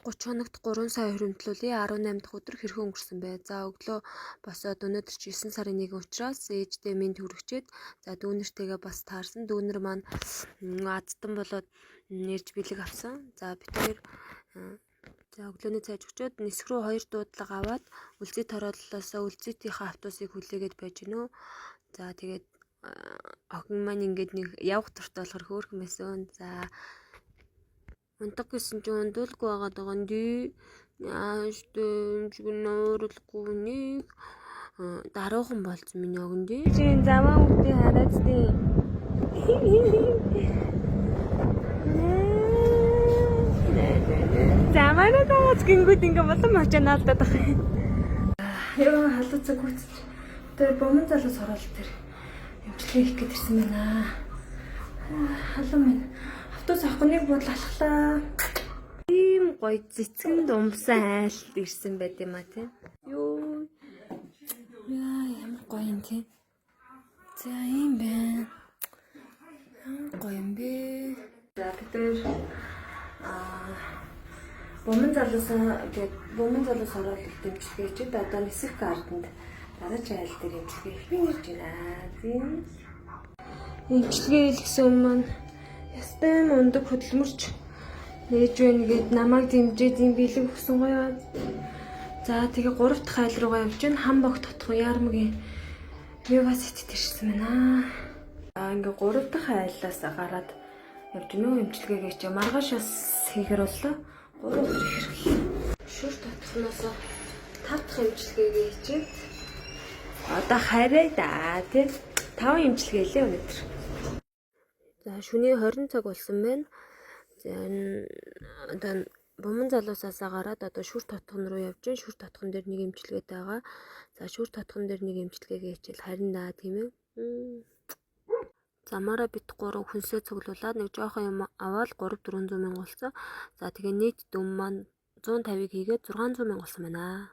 30 хоногт 3 сая хуримтлуулъя 18 дахь өдөр хэрхэн өнгөрсөн бэ? За өглөө босоод өнөөдөр чи 9 сарын 1 учраас ээждээ минь хүрэгчээд за дүүнэртэйгээ бас таарсан. Дүүнэр маань азтан болоод нэрж бэлэг авсан. За бид хоёр за өглөөний цайж өчөөд нисэх рүү 2 дуудлага аваад үлзий торооллоосоо үлзийтийнхээ автобусыг хүлээгээд байж гинөө. За тэгээд охин маань ингээд нэг явах туртай болохоор хөөрхөн байсан. За унтах гэсэн чинь ундуулгүй байгаа нь яаштай чигнөөрөлгүй нэг даруухан болсон миний огн дээ. Чин заваа үгүй хараад дээ. Замаараа таач гингүүд ингээ болон мочоо наалдаад байгаа. Яа халууцаг үтч. Тэр бомон залуус ороод тэр эмчилгээ хийх гээд ирсэн байна. Халуун минь автобус авахныг бодол алхлаа. Ийм гоё цэцгэнд умсан айлт ирсэн байт юм а тий. Юу. Яа ямар гоё юм тий. За ийм байна. Гоё юм бэ. За тэр бомон залуус ороод дэмжлэгээ чид одоо нисэх гарданд дараач айл дээр эмчилгээ хийх гэж байна. Тийм. Эмчилгээ хийлгсэн юм маань ястай мундаг хөдөлмөрч нээж байна гэд намайг дэмжиж юм бэлэг өгсөн гоё. За тэгээ 3 дахь айл руугаа явж гэн хам богт тотхон ярмгийн University ирсэн байна. Ингээ 3 дахь айлаас гараад явж нөө эмчилгээгээ чи маргааш бас хийхэр боллоо. 3 өдөр ихэрлээ. Шүр татхноос 5 дахь эмчилгээгээ хийчихэд одоо хараа да тий 5 эмчилгээ лээ өнөөдөр. За шөнийн 20 цаг болсон байна. За одоо бомон залуусаасаа гараад одоо шүр татхан руу явж гэн шүр татхан дээр нэг эмчилгээтэй байгаа. За шүр татхан дээр нэг эмчилгээгээ хийчихэл харин даа тийм ээ. Замаараа бит 3 хүнсээ цуглуулад нэг жоохон юм аваад 3-400 мянга болсон. За тэгээ нийт дүн маань 150-ыг хийгээд 600 мянга болсон байна.